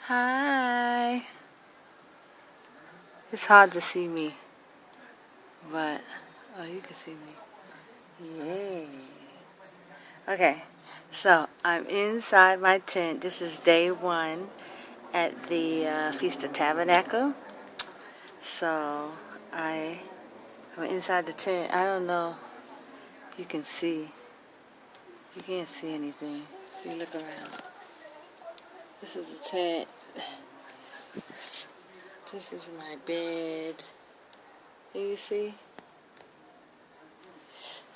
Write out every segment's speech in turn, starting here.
Hi. It's hard to see me, but oh, you can see me. Yay. Okay, so I'm inside my tent. This is day 1 at the Feast of Tabernacle. So I'm inside the tent. I don't know if you can see. You can't see anything. So you look around. This is the tent. This is my bed. Can you see?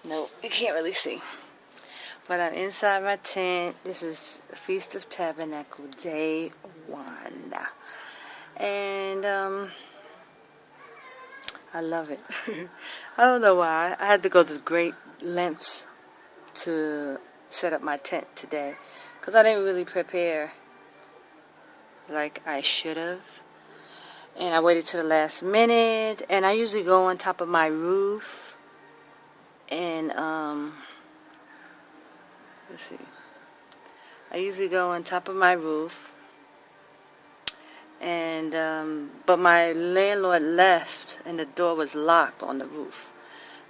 No, you can't really see. But I'm inside my tent. This is Feast of Tabernacle, day 1. And I love it. I don't know why. I had to go to great lengths to set up my tent today, because I didn't really prepare like I should have. And I waited to the last minute. And I usually go on top of my roof. And let's see. I usually go on top of my roof. And but my landlord left, and the door was locked on the roof.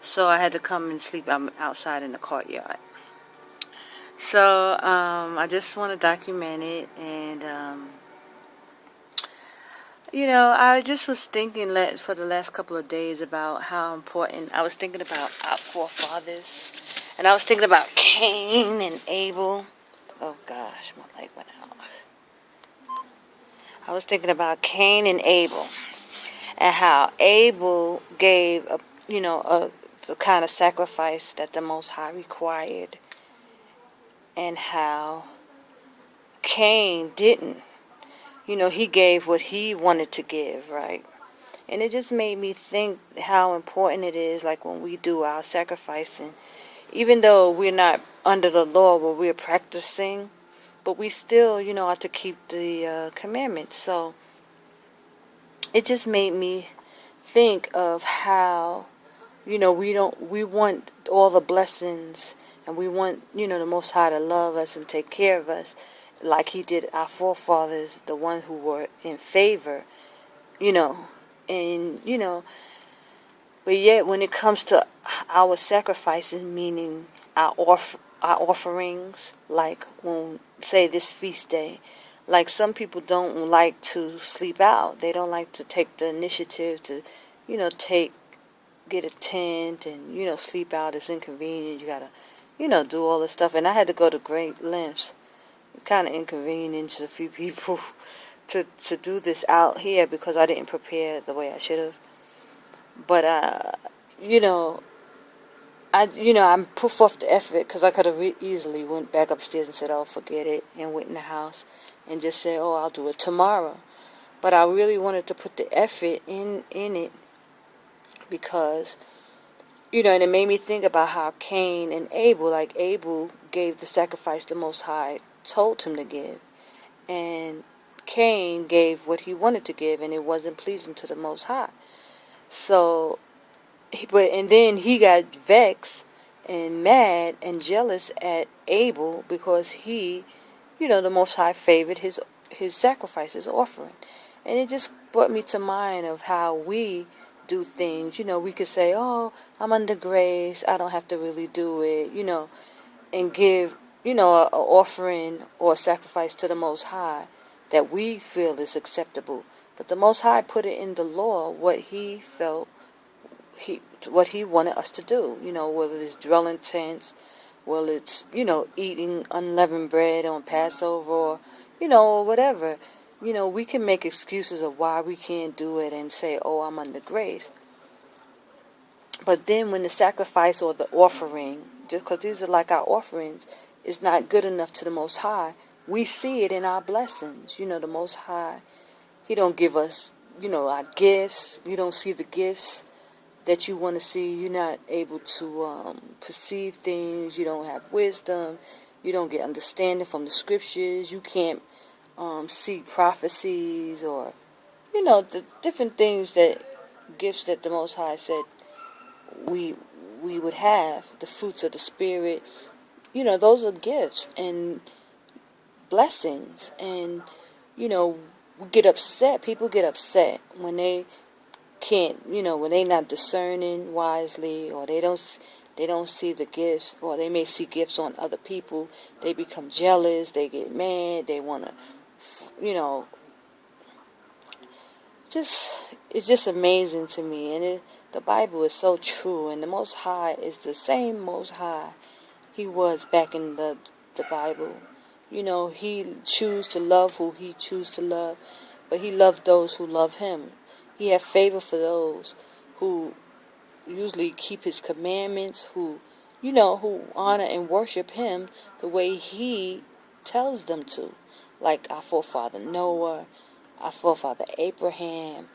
So I had to come and sleep outside in the courtyard. So I just want to document it, and I just was thinking for the last couple of days about how important. I was thinking about our forefathers, and I was thinking about Cain and Abel. Oh gosh, my light went out. I was thinking about Cain and Abel, and how Abel gave the kind of sacrifice that the Most High required, and how Cain didn't. He gave what he wanted to give, right? And it just made me think how important it is, like when we do our sacrificing, even though we're not under the law where we're practicing, but we still, are to keep the commandments. So it just made me think of how, we want all the blessings, and we want, the Most High to love us and take care of us, like he did our forefathers, the ones who were in favor, but yet when it comes to our sacrifices, meaning our offerings, like when, say, this feast day, like some people don't like to sleep out. They don't like to take the initiative to, get a tent and, sleep out. It's inconvenient. You gotta, do all this stuff. And I had to go to great lengths. Kind of inconvenienced a few people to do this out here because I didn't prepare the way I should have. But I put forth the effort, because I could have easily went back upstairs and said, "Oh, forget it," and went in the house and just said, "Oh, I'll do it tomorrow." But I really wanted to put the effort in it, because and it made me think about how Cain and Abel, like Abel gave the sacrifice the Most High told him to give, and Cain gave what he wanted to give, and it wasn't pleasing to the Most High. So, and then he got vexed and mad and jealous at Abel because he, the Most High favored his sacrifice, his offering. And it just brought me to mind of how we do things. We could say, "Oh, I'm under grace, I don't have to really do it," and give an offering or a sacrifice to the Most High that we feel is acceptable. But the Most High put it in the law what he felt, what he wanted us to do. Whether it's dwelling tents, whether it's, eating unleavened bread on Passover, or, or whatever. We can make excuses of why we can't do it and say, "Oh, I'm under grace." But then when the sacrifice or the offering, just because these are like our offerings, is not good enough to the Most High, we see it in our blessings. The Most High, he don't give us, our gifts. You don't see the gifts that you want to see. You're not able to perceive things. You don't have wisdom. You don't get understanding from the scriptures. You can't see prophecies, or, the different things, gifts that the Most High said we would have, the fruits of the Spirit. Those are gifts and blessings. And we get upset. People get upset when they can't, when they not discerning wisely, or they don't see the gifts, or they may see gifts on other people. They become jealous. They get mad. They want to, it's just amazing to me. And the Bible is so true. And the Most High is the same Most High He was back in the Bible. He choose to love who He choose to love, but He loved those who love Him. He had favor for those who usually keep His commandments, who honor and worship Him the way He tells them to. Like our forefather Noah, our forefather Abraham,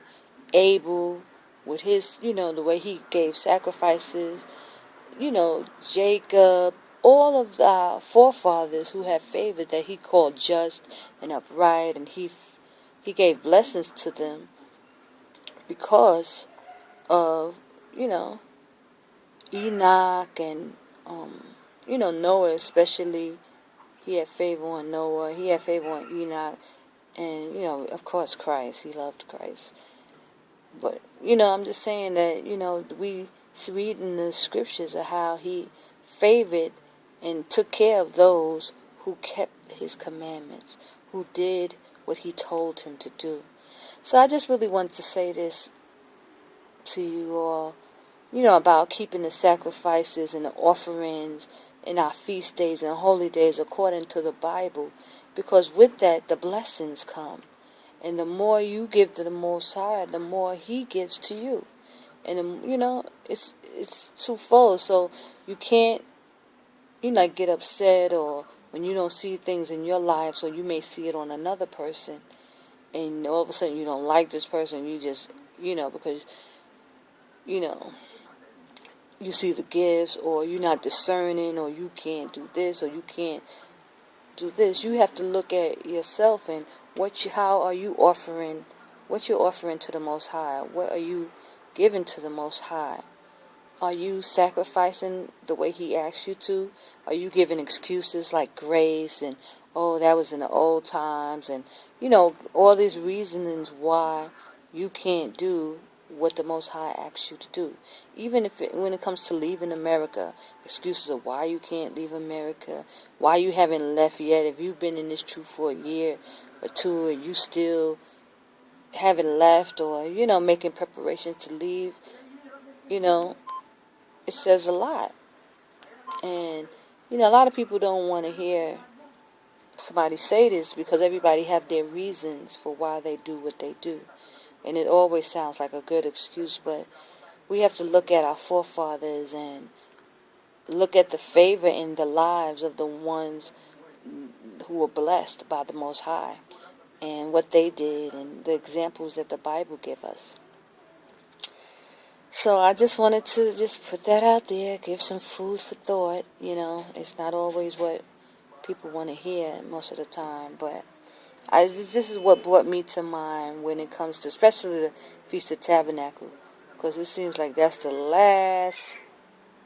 Abel, with his, the way he gave sacrifices, Jacob, all of our forefathers who had favor that He called just and upright, and He gave blessings to them because of, Enoch and, Noah especially. He had favor on Noah. He had favor on Enoch. And, of course, Christ. He loved Christ. But, I'm just saying that, we read in the scriptures of how He favored and took care of those who kept His commandments, who did what He told Him to do. So I just really wanted to say this to you all, about keeping the sacrifices and the offerings in our feast days and holy days according to the Bible, because with that the blessings come, and the more you give to the Most High, the more He gives to you, and it's twofold. So you can't get upset, or when you don't see things in your life, so you may see it on another person, and all of a sudden you don't like this person. You just because you see the gifts, or you're not discerning, or you can't do this, or you can't do this. You have to look at yourself and how are you offering, what you're offering to the Most High. What are you giving to the Most High? Are you sacrificing the way He asks you to? Are you giving excuses like grace and, oh, that was in the old times, and all these reasonings why you can't do what the Most High asks you to do? Even when it comes to leaving America, excuses of why you can't leave America, why you haven't left yet. If you've been in this truth for a year or two and you still haven't left, or making preparations to leave, it says a lot. And a lot of people don't want to hear somebody say this, because everybody have their reasons for why they do what they do. And it always sounds like a good excuse, but we have to look at our forefathers and look at the favor in the lives of the ones who were blessed by the Most High, and what they did, and the examples that the Bible give us. So I just wanted to just put that out there, give some food for thought. It's not always what people want to hear most of the time, but this is what brought me to mind when it comes to, especially the Feast of Tabernacle, because it seems like that's the last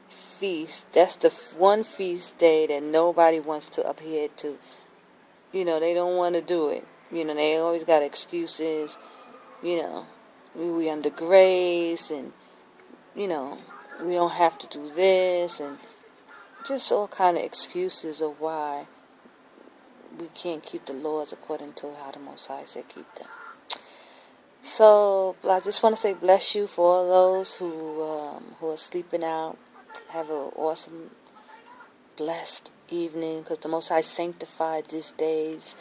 feast. That's the one feast day that nobody wants to adhere to. They don't want to do it. They always got excuses. We under grace, and we don't have to do this, and just all kind of excuses of why we can't keep the laws according to how the Most High said keep them. So I just want to say bless you for all those who are sleeping out. Have an awesome, blessed evening, because the Most High sanctified these days.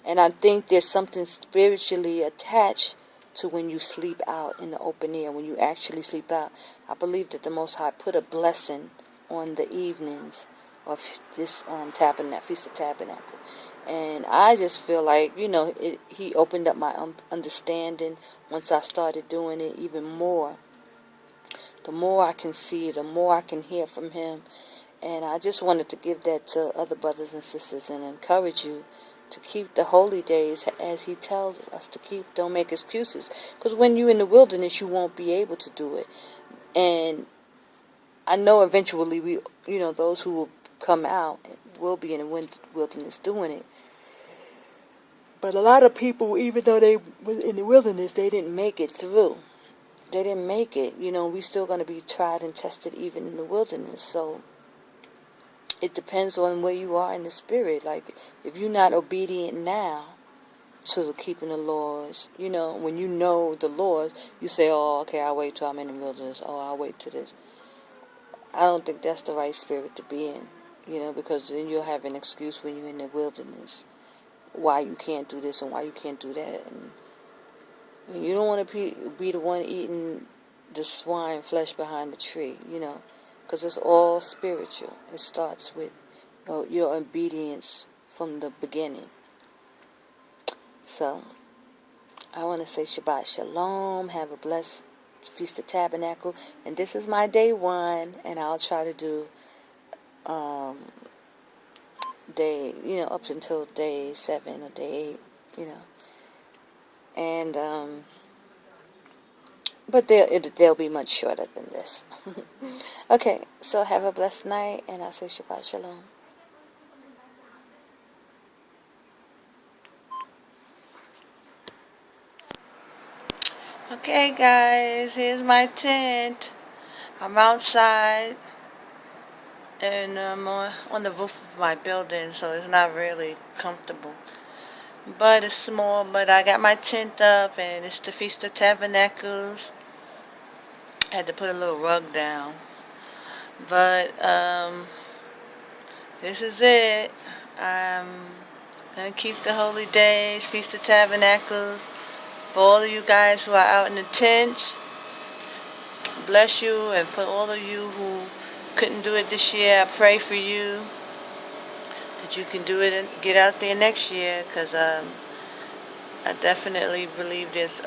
And I think there's something spiritually attached to when you sleep out in the open air, when you actually sleep out. I believe that the Most High put a blessing on the evenings of this Feast of Tabernacle. And I just feel like, He opened up my understanding once I started doing it even more. The more I can see, the more I can hear from Him. And I just wanted to give that to other brothers and sisters and encourage you to keep the holy days as He tells us to keep. Don't make excuses. Because when you're in the wilderness, you won't be able to do it. And I know eventually those who will come out will be in the wilderness doing it. But a lot of people, even though they were in the wilderness, they didn't make it through. They didn't make it. You know, we still going to be tried and tested even in the wilderness. So it depends on where you are in the spirit. Like, if you're not obedient now to the keeping the laws, you know, when you know the laws, you say, oh, okay, I'll wait till I'm in the wilderness. Oh, I'll wait till this. I don't think that's the right spirit to be in, you know, because then you'll have an excuse when you're in the wilderness why you can't do this and why you can't do that. And you don't want to be the one eating the swine flesh behind the tree, you know, because it's all spiritual. It starts with your obedience from the beginning. So, I want to say Shabbat Shalom. Have a blessed Feast of Tabernacle. And this is my day 1, and I'll try to do day, you know, up until day 7 or day 8, you know. And but they'll be much shorter than this. Okay, so have a blessed night, and I'll say Shabbat Shalom. Okay, guys, here's my tent. I'm outside, and I'm on the roof of my building, so it's not really comfortable. But it's small, but I got my tent up, and it's the Feast of Tabernacles. I had to put a little rug down. But this is it. I'm going to keep the holy days, Feast of Tabernacles. For all of you guys who are out in the tents, bless you. And for all of you who couldn't do it this year, I pray for you that you can do it and get out there next year, because I definitely believe there's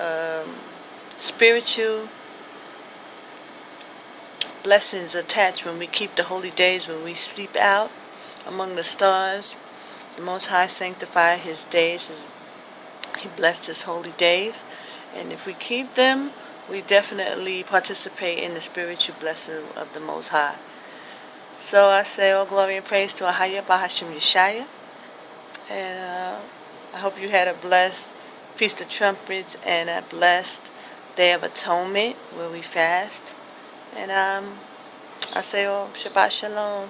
spiritual blessings attached when we keep the holy days, when we sleep out among the stars. The Most High sanctify His days. He blessed His holy days, and if we keep them, we definitely participate in the spiritual blessing of the Most High. So I say all glory and praise to AHAYAH, Bahashem, Yashayah. And I hope you had a blessed Feast of Trumpets and a blessed Day of Atonement where we fast. And I say, oh, Shabbat Shalom.